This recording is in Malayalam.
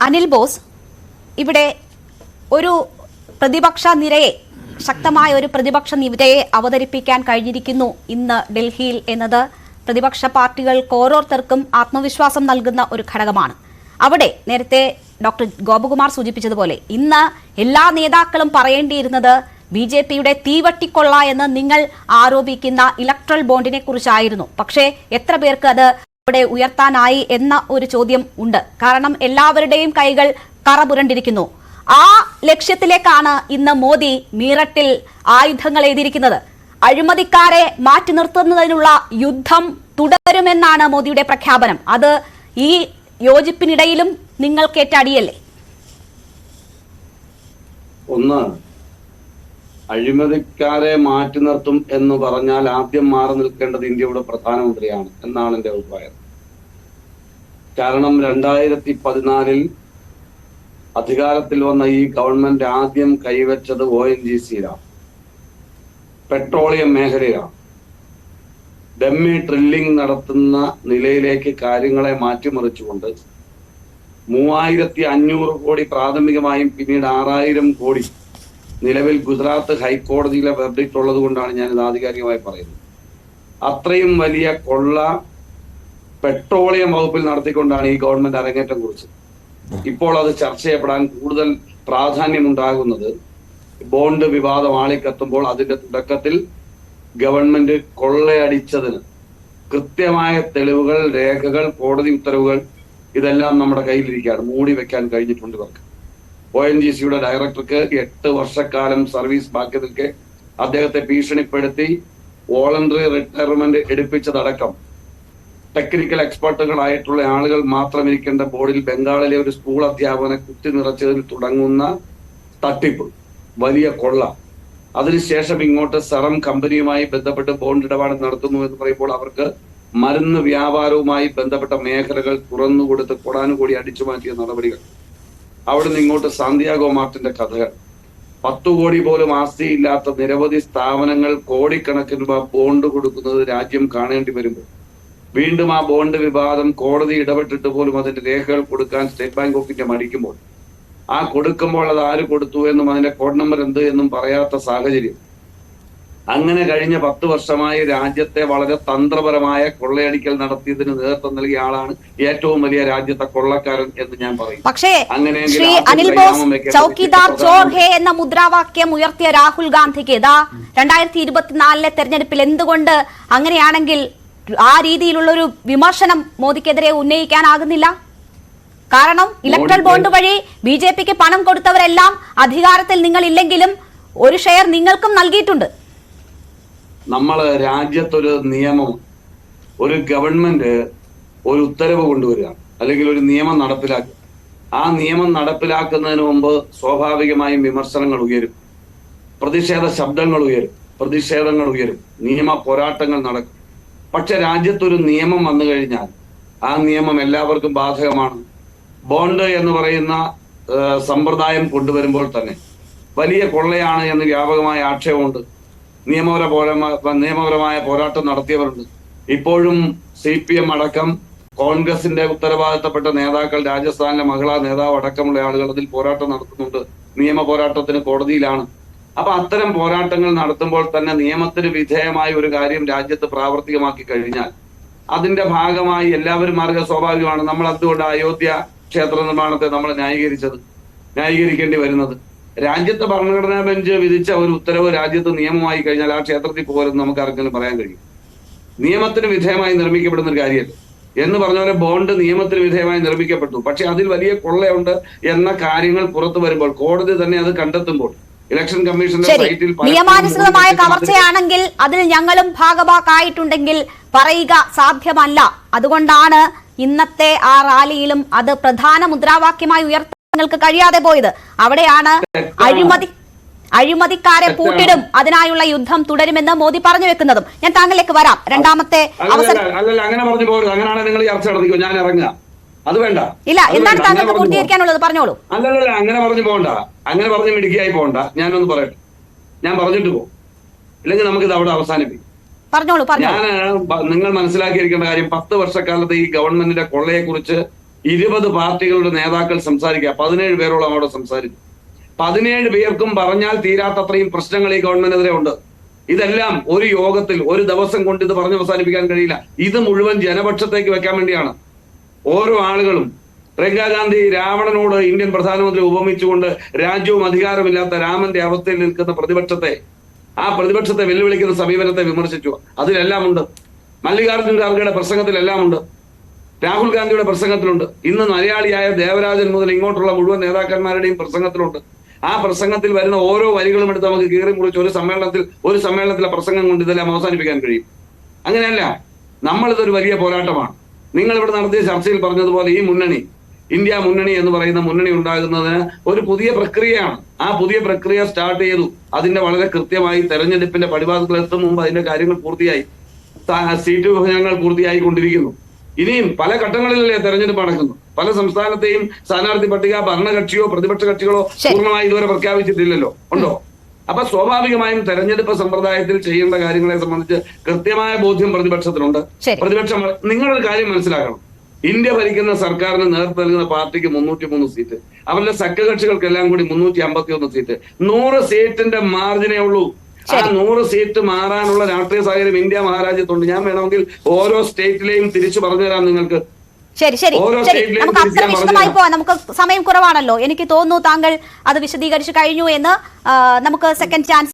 അനിൽ ബോസ്, ഇവിടെ ഒരു പ്രതിപക്ഷ നിരയെ, ശക്തമായ ഒരു പ്രതിപക്ഷ നിരയെ അവതരിപ്പിക്കാൻ കഴിഞ്ഞിരിക്കുന്നു ഇന്ന് ഡൽഹിയിൽ എന്നത് പ്രതിപക്ഷ പാർട്ടികൾക്ക് ഓരോരുത്തർക്കും ആത്മവിശ്വാസം നൽകുന്ന ഒരു ഘടകമാണ്. അവിടെ നേരത്തെ ഡോക്ടർ ഗോപകുമാർ സൂചിപ്പിച്ചതുപോലെ ഇന്ന് എല്ലാ നേതാക്കളും പറയേണ്ടിയിരുന്നത് BJPയുടെ തീവട്ടിക്കൊള്ള എന്ന് നിങ്ങൾ ആരോപിക്കുന്ന ഇലക്ട്രൽ ബോണ്ടിനെ കുറിച്ചായിരുന്നു. പക്ഷേ എത്ര പേർക്ക് അത് ഇവിടെ ഉയർത്താനായി എന്ന ഒരു ചോദ്യം ഉണ്ട്. കാരണം എല്ലാവരുടെയും കൈകൾ കറപുരണ്ടിരിക്കുന്നു. ആ ലക്ഷ്യത്തിലേക്കാണ് ഇന്ന് മോദി മീററ്റിൽ ആയുധങ്ങൾ എഴുതിയിരിക്കുന്നത്. അഴിമതിക്കാരെ മാറ്റി നിർത്തുന്നതിനുള്ള യുദ്ധം തുടരുമെന്നാണ് മോദിയുടെ പ്രഖ്യാപനം. അത് ഈ യോജിപ്പിനിടയിലും നിങ്ങൾക്കേറ്റ അടിയല്ലേ? ഒന്ന്, അഴിമതിക്കാരെ മാറ്റി നിർത്തും എന്ന് പറഞ്ഞാൽ ആദ്യം മാറി നിൽക്കേണ്ടത് ഇന്ത്യയുടെ പ്രധാനമന്ത്രിയാണ് എന്നാണ് എന്റെ അഭിപ്രായം. കാരണം 2014 അധികാരത്തിൽ വന്ന ഈ ഗവൺമെന്റ് ആദ്യം കൈവച്ചത് ONGCയിലാണ്, പെട്രോളിയം മേഖലയിലാണ്. ഡമ്മി ഡ്രില്ലിംഗ് നടത്തുന്ന നിലയിലേക്ക് കാര്യങ്ങളെ മാറ്റിമറിച്ചുകൊണ്ട് 3500 കോടി പ്രാഥമികമായും പിന്നീട് 6000 കോടി നിലവിൽ ഗുജറാത്ത് ഹൈക്കോടതിയിലെ വെർഡിക്റ്റ് ഉള്ളത് കൊണ്ടാണ് ഞാൻ ഇത് ആധികാരികമായി പറയുന്നത്. അത്രയും വലിയ കൊള്ള പെട്രോളിയം വകുപ്പിൽ നടത്തിക്കൊണ്ടാണ് ഈ ഗവൺമെന്റ് അരങ്ങേറ്റം കുറിച്ചത്. ഇപ്പോൾ അത് ചർച്ച ചെയ്യപ്പെടാൻ കൂടുതൽ പ്രാധാന്യമുണ്ടാകുന്നത് ബോണ്ട് വിവാദം ആളിക്കത്തുമ്പോൾ അതിന്റെ തുടക്കത്തിൽ ഗവൺമെന്റ് കൊള്ളയടിച്ചതിന് കൃത്യമായ തെളിവുകൾ, രേഖകൾ, കോടതി ഉത്തരവുകൾ ഇതെല്ലാം നമ്മുടെ കയ്യിലിരിക്കുകയാണ്. മൂടി വെക്കാൻ കഴിഞ്ഞിട്ടുണ്ട് ഇവർക്ക്. ONGCയുടെ ഡയറക്ടർക്ക് 8 വർഷക്കാലം സർവീസ് ബാക്കി നിൽക്കെ അദ്ദേഹത്തെ ഭീഷണിപ്പെടുത്തി വോളണ്ടറി റിട്ടയർമെന്റ് എടുപ്പിച്ചതടക്കം ടെക്നിക്കൽ എക്സ്പെർട്ടുകളായിട്ടുള്ള ആളുകൾ മാത്രം ഇരിക്കേണ്ട ബോർഡിൽ ബംഗാളിലെ ഒരു സ്കൂൾ അധ്യാപകനെ കുത്തി നിറച്ചതിൽ തുടങ്ങുന്ന തട്ടിപ്പ്, വലിയ കൊള്ള, അതിനുശേഷം ഇങ്ങോട്ട് സെറം കമ്പനിയുമായി ബന്ധപ്പെട്ട് ബോണ്ട് ഇടപാട് നടത്തുന്നു എന്ന് പറയുമ്പോൾ അവർക്ക് മരുന്ന് വ്യാപാരവുമായി ബന്ധപ്പെട്ട മേഖലകൾ തുറന്നുകൊടുത്ത് കൊടാനുകൂടി അടിച്ചു മാറ്റിയ നടപടികൾ, അവിടുന്ന് ഇങ്ങോട്ട് സാന്തിയാഗോ മാർട്ടിന്റെ കഥകൾ, 10 കോടി പോലും ആസ്തിയില്ലാത്ത നിരവധി സ്ഥാപനങ്ങൾ കോടിക്കണക്കിന് രൂപ ബോണ്ട് കൊടുക്കുന്നത് രാജ്യം കാണേണ്ടി വരുമ്പോൾ വീണ്ടും ആ ബോണ്ട് വിവാദം കോടതി ഇടപെട്ടിട്ട് പോലും അതിന്റെ രേഖകൾ കൊടുക്കാൻ സ്റ്റേറ്റ് ബാങ്ക് ഓഫ് ഇന്ത്യ മടിക്കുമ്പോൾ, ആ കൊടുക്കുമ്പോൾ അത് ആര് കൊടുത്തു എന്നും അതിന്റെ കോഡ് നമ്പർ എന്ത് എന്നും പറയാത്ത സാഹചര്യം, അങ്ങനെ കഴിഞ്ഞ 10 വർഷമായി രാജ്യത്തെ വളരെ തന്ത്രപരമായ കൊള്ളയടിക്കൽ നടത്തിയതിന് നേതൃത്വം നൽകിയ ആളാണ് ഏറ്റവും വലിയ രാജ്യത്തെ കൊള്ളക്കാരൻ എന്ന് ഞാൻ പറയും. പക്ഷേ ശ്രീ അനിൽ ബോസ്, ചൌക്കിദാർ ചോർ ഹേ എന്ന മുദ്രാവാക്യം ഉയർത്തിയ രാഹുൽ ഗാന്ധിക്ക് 2024 തെരഞ്ഞെടുപ്പിൽ എന്തുകൊണ്ട് അങ്ങനെയാണെങ്കിൽ ആ രീതിയിലുള്ള ഒരു വിമർശനം മോദിക്കെതിരെ ഉന്നയിക്കാനാകുന്നില്ല? കാരണം ഇലക്ട്രൽ ബോണ്ട് വഴി BJPക്ക് പണം കൊടുത്തവരെല്ലാം അധികാരത്തിൽ നിങ്ങൾ ഇല്ലെങ്കിലും ഒരു ഷെയർ നിങ്ങൾക്കും നൽകിയിട്ടുണ്ട്. നമ്മൾ രാജ്യത്തൊരു നിയമം, ഒരു ഗവൺമെന്റ് ഒരു ഉത്തരവ് കൊണ്ടുവരിക അല്ലെങ്കിൽ ഒരു നിയമം നടപ്പിലാക്കുക. ആ നിയമം നടപ്പിലാക്കുന്നതിന് മുമ്പ് സ്വാഭാവികമായും വിമർശനങ്ങൾ ഉയരും, പ്രതിഷേധ ശബ്ദങ്ങൾ ഉയരും, പ്രതിഷേധങ്ങൾ ഉയരും, നിയമ പോരാട്ടങ്ങൾ നടക്കും. പക്ഷെ രാജ്യത്തൊരു നിയമം വന്നു കഴിഞ്ഞാൽ ആ നിയമം എല്ലാവർക്കും ബാധകമാണ്. ബോണ്ട് എന്ന് പറയുന്ന സമ്പ്രദായം കൊണ്ടുവരുമ്പോൾ തന്നെ വലിയ കൊള്ളയാണ് എന്ന് വ്യാപകമായ ആക്ഷേപമുണ്ട്. നിയമപരമായ പോരാട്ടം നടത്തിയവരുണ്ട്. ഇപ്പോഴും CPM അടക്കം കോൺഗ്രസിന്റെ ഉത്തരവാദിത്തപ്പെട്ട നേതാക്കൾ, രാജസ്ഥാനിലെ മഹിളാ നേതാവ് അടക്കമുള്ള ആളുകൾ അതിൽ പോരാട്ടം നടത്തുന്നുണ്ട്. നിയമ പോരാട്ടത്തിന് കോടതിയിലാണ്. അപ്പൊ അത്തരം പോരാട്ടങ്ങൾ നടത്തുമ്പോൾ തന്നെ നിയമത്തിന് വിധേയമായ ഒരു കാര്യം രാജ്യത്ത് പ്രാവർത്തികമാക്കി കഴിഞ്ഞാൽ അതിന്റെ ഭാഗമായി എല്ലാവരും മാർഗ സ്വാഭാവികമാണ്. നമ്മൾ അതുകൊണ്ട് അയോധ്യ ക്ഷേത്ര നിർമ്മാണത്തെ നമ്മൾ ന്യായീകരിക്കേണ്ടി വരുന്നത്. രാജ്യത്തെ ഭരണഘടനാ ബെഞ്ച് വിധിച്ച ഒരു ഉത്തരവ് രാജ്യത്ത് നിയമമായി കഴിഞ്ഞാൽ ആ ക്ഷേത്രത്തിൽ പോരെന്ന് നമുക്ക് ആർക്കെങ്കിലും പറയാൻ കഴിയും? നിയമത്തിന് വിധേയമായി നിർമ്മിക്കപ്പെടുന്ന ഒരു കാര്യമല്ല. എന്ന് പറഞ്ഞ പോലെ ബോണ്ട് നിയമത്തിന് വിധേയമായി നിർമ്മിക്കപ്പെട്ടു, പക്ഷെ അതിൽ വലിയ കൊള്ളയുണ്ട് എന്ന കാര്യങ്ങൾ പുറത്തു വരുമ്പോൾ, കോടതി തന്നെ അത് കണ്ടെത്തുമ്പോൾ, ഇലക്ഷൻ കമ്മീഷന്റെ സൈറ്റിൽ നിയമാനുസൃതമായ കവർച്ചയാണെങ്കിൽ അതിൽ ഞങ്ങളും ഭാഗഭാക്കായിട്ടുണ്ടെങ്കിൽ പറയുക സാധ്യമല്ല. അതുകൊണ്ടാണ് ഇന്നത്തെ ആ റാലിയിലും അത് പ്രധാന മുദ്രാവാക്യമായി ഉയർത്താൻ നിങ്ങൾക്ക് കഴിയാതെ പോയത്. അവിടെയാണ് അഴിമതിക്കാരെ പൂട്ടിടും, അതിനായുള്ള യുദ്ധം തുടരുമെന്ന് മോദി പറഞ്ഞു വെക്കുന്നതും. ഞാൻ താങ്കളിലേക്ക് വരാം. രണ്ടാമത്തെ അവസരം. അങ്ങനെ പറഞ്ഞു പോകരുത്. അങ്ങനെയാണ് നിങ്ങൾ ചർച്ച നടത്തിക്കോ, ഞാൻ ഇറങ്ങുക. അത് വേണ്ട. ഇല്ല, എന്താണ് താങ്കൾക്ക് പൂർത്തീകരിക്കാനുള്ളത്? പറഞ്ഞോളൂ. അല്ലല്ല, അങ്ങനെ പറഞ്ഞു പോകണ്ട, അങ്ങനെ പറഞ്ഞ് മിടുക്കിയായി പോകണ്ട. ഞാനൊന്ന് പറയട്ടെ, ഞാൻ പറഞ്ഞിട്ട് പോകും, ഇല്ലെങ്കിൽ നമുക്കിത് അവിടെ അവസാനിപ്പിക്കും. പറഞ്ഞോളൂ. ഞാൻ നിങ്ങൾ മനസ്സിലാക്കിയിരിക്കേണ്ട കാര്യം, 10 വർഷക്കാലത്ത് ഈ ഗവൺമെന്റിന്റെ കൊള്ളയെ കുറിച്ച് 20 പാർട്ടികളുടെ നേതാക്കൾ സംസാരിക്കുക. 17 പേരോളം അവിടെ സംസാരിച്ചു. 17 പേർക്കും പറഞ്ഞാൽ തീരാത്തത്രയും പ്രശ്നങ്ങൾ ഈ ഗവൺമെന്റിനെതിരെ ഉണ്ട്. ഇതെല്ലാം ഒരു യോഗത്തിൽ ഒരു ദിവസം കൊണ്ട് ഇത് പറഞ്ഞ് അവസാനിപ്പിക്കാൻ കഴിയില്ല. ഇത് മുഴുവൻ ജനപക്ഷത്തേക്ക് വെക്കാൻ വേണ്ടിയാണ്. ഓരോ ആളുകളും പ്രിയങ്കാഗാന്ധി രാവണനോട് ഇന്ത്യൻ പ്രധാനമന്ത്രി ഉപമിച്ചുകൊണ്ട് രാജ്യവും അധികാരമില്ലാത്ത രാമന്റെ അവസ്ഥയിൽ നിൽക്കുന്ന ആ പ്രതിപക്ഷത്തെ വെല്ലുവിളിക്കുന്ന സമീപനത്തെ വിമർശിച്ചു. അതിലെല്ലാം ഉണ്ട്. മല്ലികാർജുൻ ഖാർഗെയുടെ പ്രസംഗത്തിലെല്ലാം ഉണ്ട്. രാഹുൽ ഗാന്ധിയുടെ പ്രസംഗത്തിലുണ്ട്. ഇന്ന് മലയാളിയായ ദേവരാജൻ മുതൽ ഇങ്ങോട്ടുള്ള മുഴുവൻ നേതാക്കന്മാരുടെയും പ്രസംഗത്തിലുണ്ട്. ആ പ്രസംഗത്തിൽ വരുന്ന ഓരോ വരികളും എടുത്ത് നമുക്ക് കീറി മുറിച്ച് ഒരു സമ്മേളനത്തിലെ പ്രസംഗം കൊണ്ട് ഇതെല്ലാം അവസാനിപ്പിക്കാൻ കഴിയും. അങ്ങനെയല്ല. നമ്മളിതൊരു വലിയ പോരാട്ടമാണ്. നിങ്ങൾ ഇവിടെ നടത്തിയ ചർച്ചയിൽ പറഞ്ഞതുപോലെ ഈ മുന്നണി, ഇന്ത്യ മുന്നണി എന്ന് പറയുന്ന മുന്നണി ഉണ്ടാകുന്നതിന് ഒരു പുതിയ പ്രക്രിയയാണ്. ആ പുതിയ പ്രക്രിയ സ്റ്റാർട്ട് ചെയ്തു. അതിന്റെ വളരെ കൃത്യമായി തെരഞ്ഞെടുപ്പിന്റെ പടിവാതിൽ എത്തും മുമ്പ് അതിന്റെ കാര്യങ്ങൾ പൂർത്തിയായി. സീറ്റ് വിഭജനങ്ങൾ പൂർത്തിയായി കൊണ്ടിരിക്കുന്നു. ഇനിയും പല ഘട്ടങ്ങളിലല്ലേ തെരഞ്ഞെടുപ്പ് നടക്കുന്നു. പല സംസ്ഥാനത്തെയും സ്ഥാനാർത്ഥി പട്ടിക ഭരണകക്ഷിയോ പ്രതിപക്ഷ കക്ഷികളോ പൂർണ്ണമായി ഇതുവരെ പ്രഖ്യാപിച്ചിട്ടില്ലല്ലോ. ഉണ്ടോ? അപ്പൊ സ്വാഭാവികമായും തെരഞ്ഞെടുപ്പ് സമ്പ്രദായത്തിൽ ചെയ്യേണ്ട കാര്യങ്ങളെ സംബന്ധിച്ച് കൃത്യമായ ബോധ്യം പ്രതിപക്ഷത്തിനുണ്ട്. പ്രതിപക്ഷം നിങ്ങളൊരു കാര്യം മനസ്സിലാക്കണം. ഇന്ത്യ ഭരിക്കുന്ന സർക്കാരിന് നേതൃത്വം നൽകുന്ന പാർട്ടിക്ക് 303 സീറ്റ്, അവരുടെ സഖ്യകക്ഷികൾക്കെല്ലാം കൂടി 351 സീറ്റ്. 100 സീറ്റിന്റെ മാർജിനേ ഉള്ളൂ. ആ 100 സീറ്റ് മാറാനുള്ള രാഷ്ട്രീയ സാഹചര്യം ഇന്ത്യ മഹാരാജ്യത്തുണ്ട്. ഞാൻ വേണമെങ്കിൽ ഓരോ സ്റ്റേറ്റിലെയും തിരിച്ചു പറഞ്ഞുതരാം നിങ്ങൾക്ക്. ശരി ശരി ശരി നമുക്ക് അത്ര വിശദമായി പോവാം. നമുക്ക് സമയം കുറവാണല്ലോ. എനിക്ക് തോന്നുന്നു താങ്കൾ അത് വിശദീകരിച്ചു കഴിഞ്ഞു എന്ന്. നമുക്ക് സെക്കൻഡ് ചാൻസ്